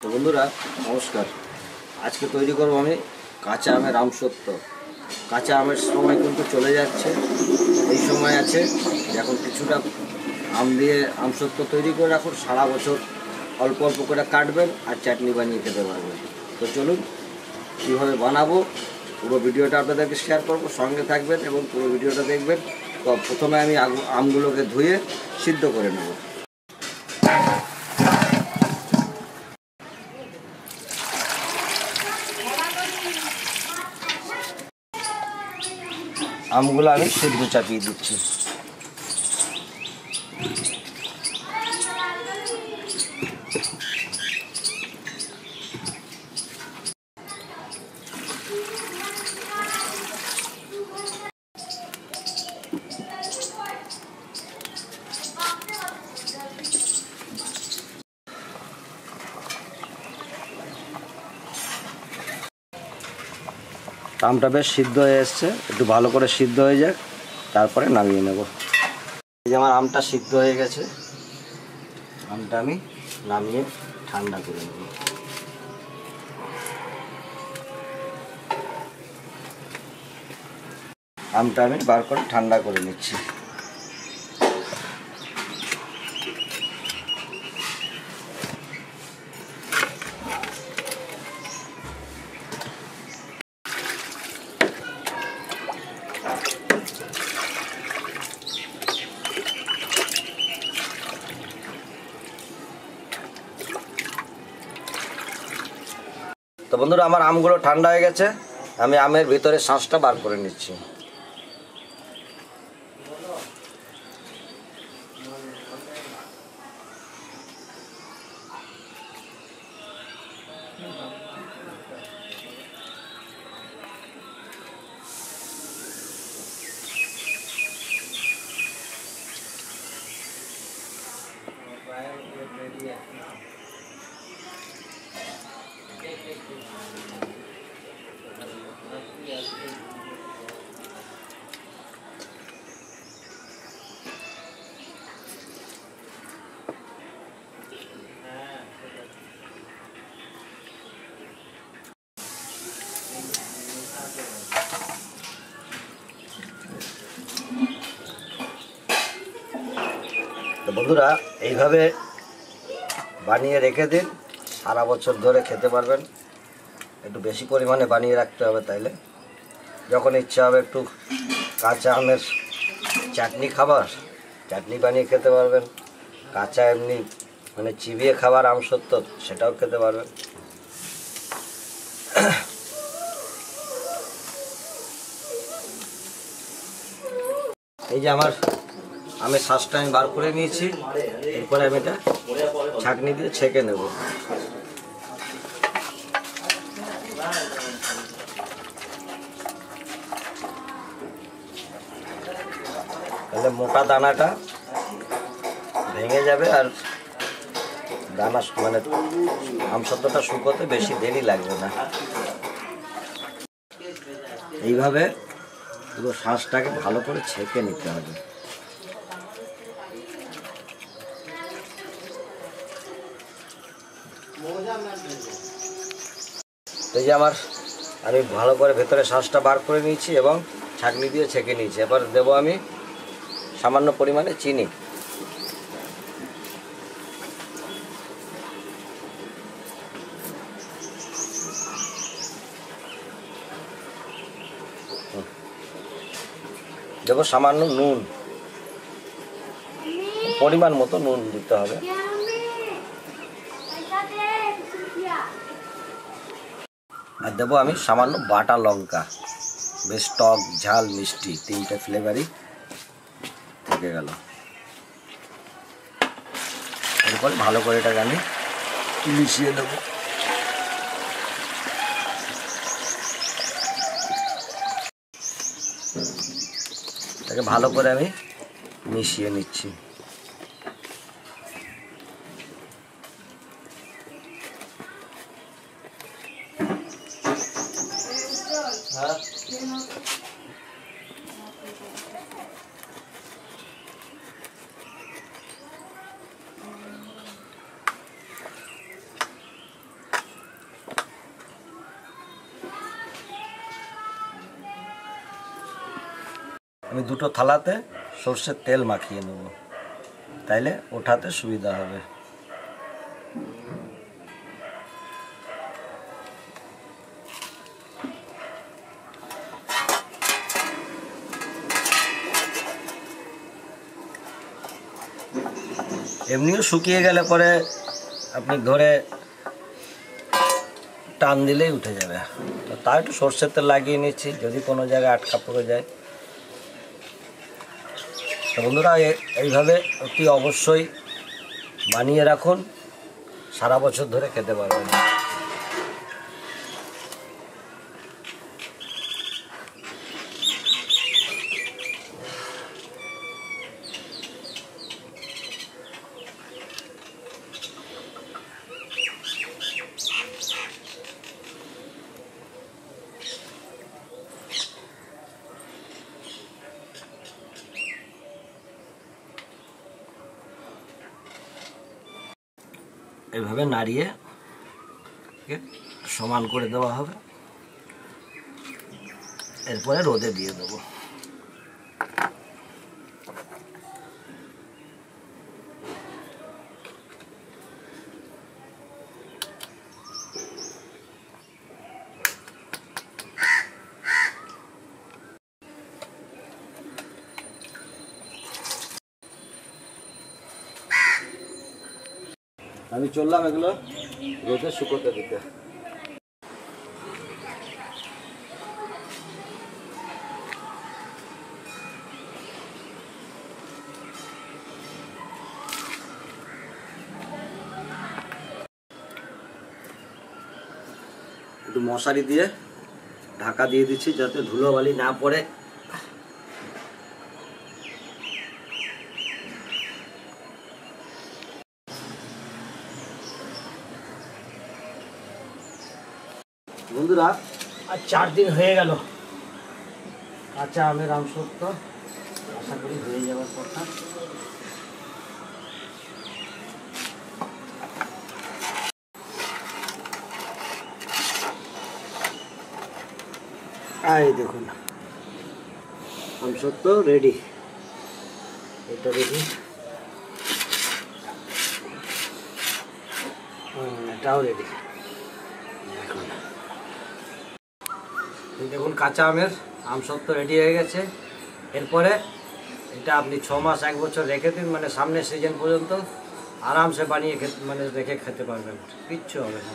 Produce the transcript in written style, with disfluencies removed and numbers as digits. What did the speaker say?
তো বন্ধুরা নমস্কার। আজকে তৈরি করব আমি কাঁচা আমের আমসত্ত্ব। কাঁচা আমের সময় কিন্তু চলে যাচ্ছে, এই সময় আছে এখন কিছুটা আম দিয়ে আমসত্ত্ব তৈরি করে রাখুন, সারা বছর অল্প অল্প করে কাটবেন আর চাটনি বানিয়ে খেতে পারবেন। তো চলুন কীভাবে বানাবো পুরো ভিডিওটা আপনাদেরকে শেয়ার করব, সঙ্গে থাকবেন এবং পুরো ভিডিওটা দেখবেন। তো প্রথমে আমি আমগুলোকে ধুয়ে সিদ্ধ করে নেব। আমগুলো আমি সিদ্ধ চাপিয়ে দিচ্ছি। আমটা বেশ সিদ্ধ হয়ে এসছে, একটু ভালো করে সিদ্ধ হয়ে যাক, তারপরে নামিয়ে নেব। এই যে আমার আমটা সিদ্ধ হয়ে গেছে, আমটা আমি নামিয়ে ঠান্ডা করে নেব। আমটা আমি বার করে ঠান্ডা করে নিচ্ছি। তো বন্ধুরা আমার আমগুলো ঠান্ডা হয়ে গেছে, আমি আমের ভিতরে শাঁসটা বার করে নিচ্ছি। তো বন্ধুরা এইভাবে বানিয়ে রেখে দিন, সারা বছর ধরে খেতে পারবেন। একটু বেশি পরিমাণে বানিয়ে রাখতে হবে, তাইলে যখন ইচ্ছা হবে একটু কাঁচা আমের চাটনি খাবার, চাটনি বানিয়ে খেতে পারবেন। কাঁচা এমনি মানে চিবিয়ে খাবার আমসত্ত্ব, সেটাও খেতে পারবেন। এই যে আমার আমের শাঁসটা আমি বার করে নিয়েছি, এরপরে আমি এটা ছাঁকনি দিয়ে ছেঁকে নেব। তাহলে মোটা দানাটা ভেঙে যাবে আর দানা মানে আমসত্ত্বটা শুকোতে বেশি দেরি লাগবে না। এইভাবে পুরো শাঁসটাকে ভালো করে ছেঁকে নিতে হবে। এই যে আমি ভালো করে ভেতরে শাঁসটা বার করে নিয়েছি এবং ছাঁকনি দিয়ে ছেঁকে নিয়েছি। এবার দেবো আমি সামান্য পরিমাণে চিনি। দেবো সামান্য নুন, পরিমাণ মতো নুন দিতে হবে। আর দেবো আমি সামান্য বাটা লঙ্কা, বেশ টক ঝাল মিষ্টি তিনটে ফ্লেভারই থেকে গেল। এরপর ভালো করে এটাকে আমি মিশিয়ে দেবো। এটাকে ভালো করে আমি মিশিয়ে নিচ্ছি। আমি দুটো থালাতে সর্ষের তেল মাখিয়ে নেব, তাইলে ওঠাতে সুবিধা হবে। এমনিও শুকিয়ে গেলে পরে আপনি ধরে টান দিলেই উঠে যাবে। তো তাই একটু সর্ষের তেল লাগিয়ে নিচ্ছি যদি কোনো জায়গায় আটকা পড়ে যায়। তো বন্ধুরা এইভাবে অতি অবশ্যই বানিয়ে রাখুন, সারা বছর ধরে খেতে পারবেন। এইভাবে নাড়িয়ে সমান করে দেওয়া হবে, এরপরে রোদে দিয়ে দেবো। আমি চললাম এগুলো রোদে শুকোতে দিতে। একটু মশারি দিয়ে ঢাকা দিয়ে দিচ্ছি যাতে ধুলোবালি না পড়ে। বন্ধুরা আর 4 দিন হয়ে গেল কাঁচা আমের আমসত্ব, আশা করি হয়ে যাওয়ার কথা। এই দেখুন আমসত্ব রেডি, এটা রেডি, এটাও রেডি। দেখুন কাঁচা আমের আমসত্ব রেডি হয়ে গেছে। এরপরে এটা আপনি 6 মাস 1 বছর রেখে দিন, মানে সামনের সিজন পর্যন্ত আরামসে বানিয়ে রেখে খেতে পারবেন, কিচ্ছু হবে না।